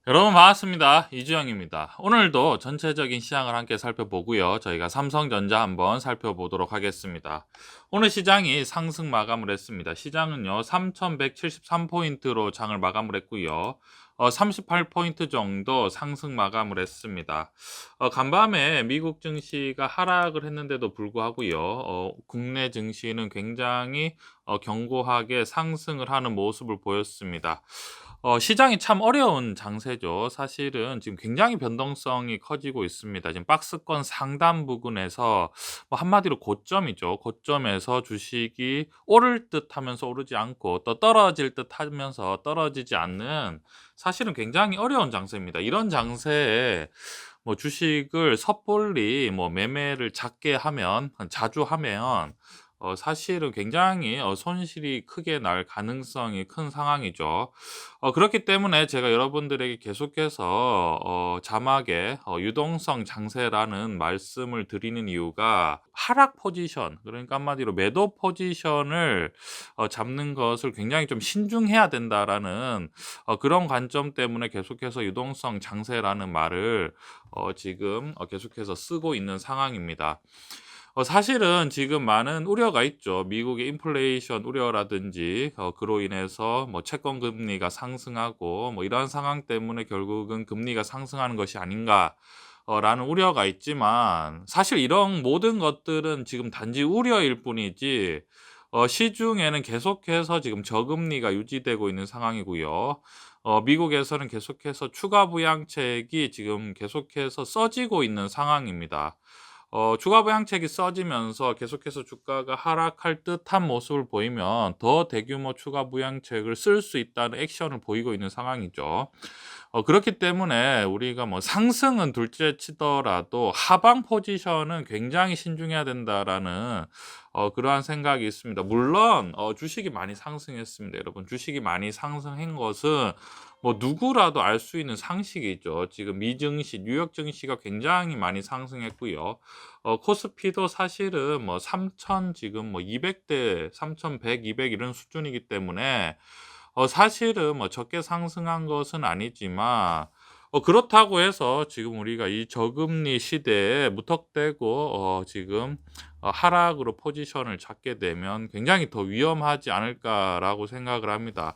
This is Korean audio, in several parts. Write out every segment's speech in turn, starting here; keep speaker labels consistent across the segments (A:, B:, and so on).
A: 여러분 반갑습니다. 이주영입니다. 오늘도 전체적인 시장을 함께 살펴보고요. 저희가 삼성전자 한번 살펴보도록 하겠습니다. 오늘 시장이 상승 마감을 했습니다. 시장은요, 3,173포인트로 장을 마감을 했고요. 38포인트 정도 상승 마감을 했습니다. 간밤에 미국 증시가 하락을 했는데도 불구하고요. 국내 증시는 굉장히 견고하게 상승을 하는 모습을 보였습니다. 시장이 참 어려운 장세죠. 사실은 지금 굉장히 변동성이 커지고 있습니다. 지금 박스권 상단 부근에서 뭐 한마디로 고점이죠. 고점에서 주식이 오를 듯 하면서 오르지 않고 또 떨어질 듯 하면서 떨어지지 않는, 사실은 굉장히 어려운 장세입니다. 이런 장세에 뭐 주식을 섣불리 뭐 매매를 작게 하면, 자주 하면 사실은 굉장히 손실이 크게 날 가능성이 큰 상황이죠. 그렇기 때문에 제가 여러분들에게 계속해서 자막에 유동성 장세라는 말씀을 드리는 이유가, 하락 포지션, 그러니까 한마디로 매도 포지션을 잡는 것을 굉장히 좀 신중해야 된다라는 그런 관점 때문에 계속해서 유동성 장세라는 말을 지금 계속해서 쓰고 있는 상황입니다. 사실은 지금 많은 우려가 있죠. 미국의 인플레이션 우려라든지 그로 인해서 뭐 채권 금리가 상승하고 뭐 이러한 상황 때문에 결국은 금리가 상승하는 것이 아닌가 라는 우려가 있지만, 사실 이런 모든 것들은 지금 단지 우려일 뿐이지 시중에는 계속해서 지금 저금리가 유지되고 있는 상황이고요. 미국에서는 계속해서 추가 부양책이 지금 계속해서 써지고 있는 상황입니다. 추가 부양책이 써지면서 계속해서 주가가 하락할 듯한 모습을 보이면 더 대규모 추가 부양책을 쓸 수 있다는 액션을 보이고 있는 상황이죠. 그렇기 때문에 우리가 뭐 상승은 둘째 치더라도 하방 포지션은 굉장히 신중해야 된다라는 그러한 생각이 있습니다. 물론 주식이 많이 상승했습니다. 여러분, 주식이 많이 상승한 것은 뭐 누구라도 알 수 있는 상식이죠. 지금 미증시, 뉴욕 증시가 굉장히 많이 상승했고요. 코스피도 사실은 뭐 3,000, 지금 뭐 200대, 3,100, 200 이런 수준이기 때문에 사실은 뭐 적게 상승한 것은 아니지만, 그렇다고 해서 지금 우리가 이 저금리 시대에 무턱대고 지금 하락으로 포지션을 잡게 되면 굉장히 더 위험하지 않을까라고 생각을 합니다.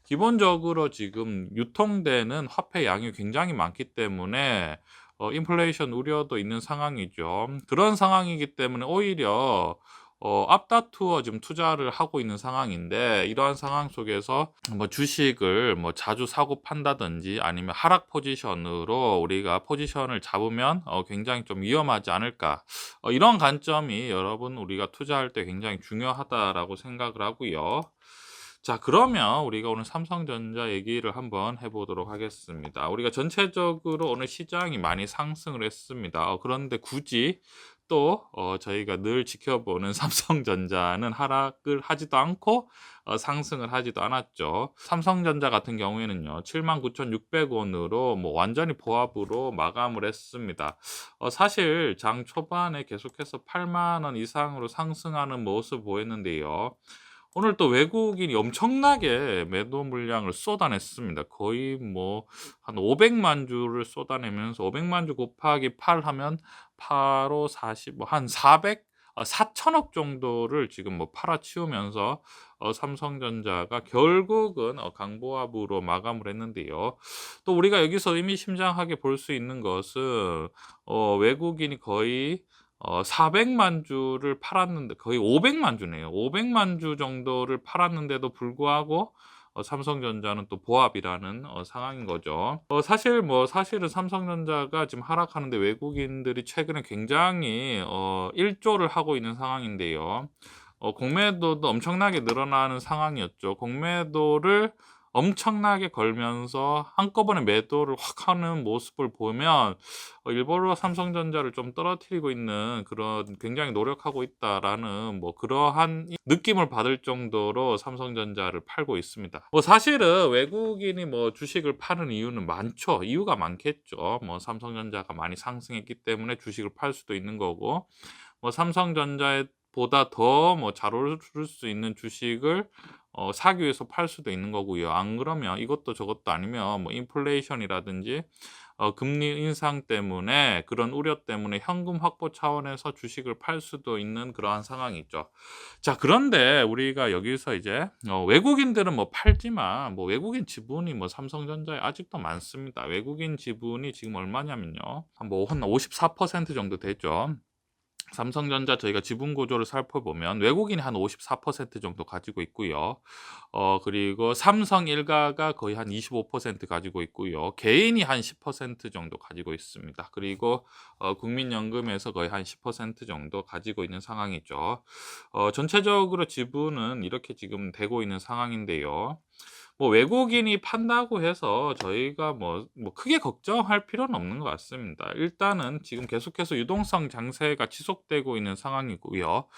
A: 기본적으로 지금 유통되는 화폐 양이 굉장히 많기 때문에 인플레이션 우려도 있는 상황이죠. 그런 상황이기 때문에 오히려 앞다투어 지금 투자를 하고 있는 상황인데, 이러한 상황 속에서 뭐 주식을 뭐 자주 사고 판다든지 아니면 하락 포지션으로 우리가 포지션을 잡으면 굉장히 좀 위험하지 않을까, 이런 관점이 여러분 우리가 투자할 때 굉장히 중요하다라고 생각을 하고요. 자, 그러면 우리가 오늘 삼성전자 얘기를 한번 해보도록 하겠습니다. 우리가 전체적으로 오늘 시장이 많이 상승을 했습니다. 그런데 굳이 또 저희가 늘 지켜보는 삼성전자는 하락을 하지도 않고 상승을 하지도 않았죠. 삼성전자 같은 경우에는요, 79,600원으로 뭐 완전히 보합으로 마감을 했습니다. 사실 장 초반에 계속해서 8만 원 이상으로 상승하는 모습 보였는데요. 오늘 또 외국인이 엄청나게 매도 물량을 쏟아냈습니다. 거의 뭐 한 500만 주를 쏟아내면서, 500만 주 곱하기 8 하면 8, 5, 40, 뭐 한 400, 4천억 정도를 지금 뭐 팔아치우면서 삼성전자가 결국은 강보합으로 마감을 했는데요. 또 우리가 여기서 의미심장하게 볼 수 있는 것은 외국인이 거의 400만 주를 팔았는데, 거의 500만 주네요. 500만 주 정도를 팔았는데도 불구하고 삼성전자는 또 보합이라는 상황인 거죠. 사실은 삼성전자가 지금 하락하는데 외국인들이 최근에 굉장히 일조를 하고 있는 상황인데요. 공매도도 엄청나게 늘어나는 상황이었죠. 공매도를 엄청나게 걸면서 한꺼번에 매도를 확 하는 모습을 보면 일부러 삼성전자를 좀 떨어뜨리고 있는, 그런 굉장히 노력하고 있다라는 뭐 그러한 느낌을 받을 정도로 삼성전자를 팔고 있습니다. 뭐 사실은 외국인이 뭐 주식을 파는 이유는 많죠. 이유가 많겠죠. 뭐 삼성전자가 많이 상승했기 때문에 주식을 팔 수도 있는 거고, 뭐 삼성전자에 보다 더 뭐 잘 오를 수 있는 주식을 사기 위해서 팔 수도 있는 거고요. 안 그러면 이것도 저것도 아니면 뭐 인플레이션이라든지 금리 인상 때문에 그런 우려 때문에 현금 확보 차원에서 주식을 팔 수도 있는 그러한 상황이 있죠. 자, 그런데 우리가 여기서 이제 외국인들은 뭐 팔지만 뭐 외국인 지분이 뭐 삼성전자에 아직도 많습니다. 외국인 지분이 지금 얼마냐면요. 한 54% 정도 되죠. 삼성전자 저희가 지분 구조를 살펴보면 외국인이 한 54% 정도 가지고 있고요. 그리고 삼성 일가가 거의 한 25% 가지고 있고요. 개인이 한 10% 정도 가지고 있습니다. 그리고 국민연금에서 거의 한 10% 정도 가지고 있는 상황이죠. 전체적으로 지분은 이렇게 지금 되고 있는 상황인데요. 뭐 외국인이 판다고 해서 저희가 뭐 크게 걱정할 필요는 없는 것 같습니다. 일단은 지금 계속해서 유동성 장세가 지속되고 있는 상황이고요.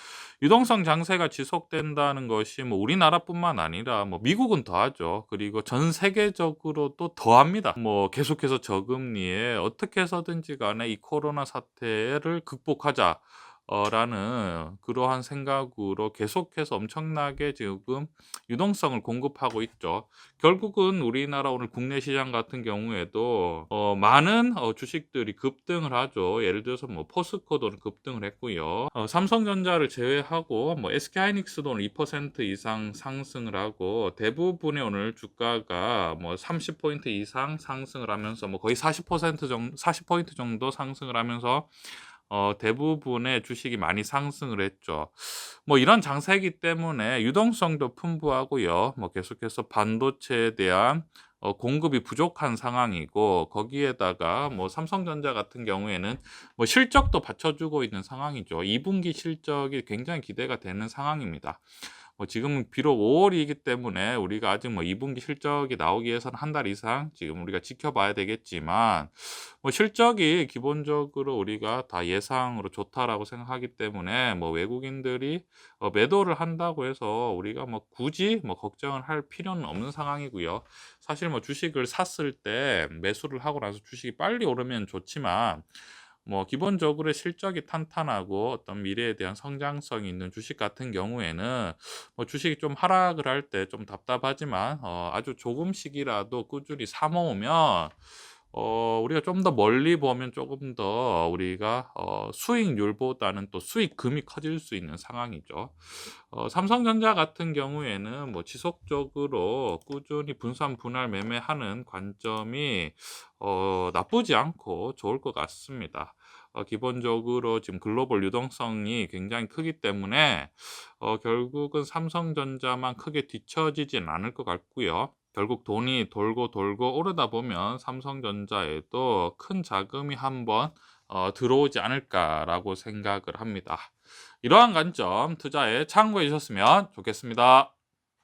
A: 유동성 장세가 지속된다는 것이 뭐 우리나라뿐만 아니라 뭐 미국은 더하죠. 그리고 전 세계적으로 또 더합니다. 뭐 계속해서 저금리에 어떻게 해서든지 간에 이 코로나 사태를 극복하자. 라는 그러한 생각으로 계속해서 엄청나게 지금 유동성을 공급하고 있죠. 결국은 우리나라 오늘 국내 시장 같은 경우에도 많은 주식들이 급등을 하죠. 예를 들어서 뭐 포스코도 급등을 했고요. 삼성전자를 제외하고 뭐 SK하이닉스도 오늘 2% 이상 상승을 하고 대부분의 오늘 주가가 뭐 30포인트 이상 상승을 하면서 뭐 거의 40포인트 정도 상승을 하면서 대부분의 주식이 많이 상승을 했죠. 뭐 이런 장세이기 때문에 유동성도 풍부하고요. 뭐 계속해서 반도체에 대한 공급이 부족한 상황이고 거기에다가 뭐 삼성전자 같은 경우에는 뭐 실적도 받쳐주고 있는 상황이죠. 2분기 실적이 굉장히 기대가 되는 상황입니다. 지금은 비록 5월이기 때문에 우리가 아직 뭐 2분기 실적이 나오기 위해서는 한 달 이상 지금 우리가 지켜봐야 되겠지만 뭐 실적이 기본적으로 우리가 다 예상으로 좋다라고 생각하기 때문에 뭐 외국인들이 매도를 한다고 해서 우리가 뭐 굳이 뭐 걱정을 할 필요는 없는 상황이고요. 사실 뭐 주식을 샀을 때 매수를 하고 나서 주식이 빨리 오르면 좋지만 뭐 기본적으로 실적이 탄탄하고 어떤 미래에 대한 성장성이 있는 주식 같은 경우에는 뭐 주식이 좀 하락을 할 때 좀 답답하지만 아주 조금씩이라도 꾸준히 사 모으면 우리가 좀 더 멀리 보면 조금 더 우리가 수익률보다는 또 수익금이 커질 수 있는 상황이죠. 삼성전자 같은 경우에는 뭐 지속적으로 꾸준히 분산 분할 매매하는 관점이 나쁘지 않고 좋을 것 같습니다. 기본적으로 지금 글로벌 유동성이 굉장히 크기 때문에 결국은 삼성전자만 크게 뒤처지진 않을 것 같고요. 결국 돈이 돌고 돌고 오르다 보면 삼성전자에도 큰 자금이 한번 들어오지 않을까라고 생각을 합니다. 이러한 관점 투자에 참고해 주셨으면 좋겠습니다.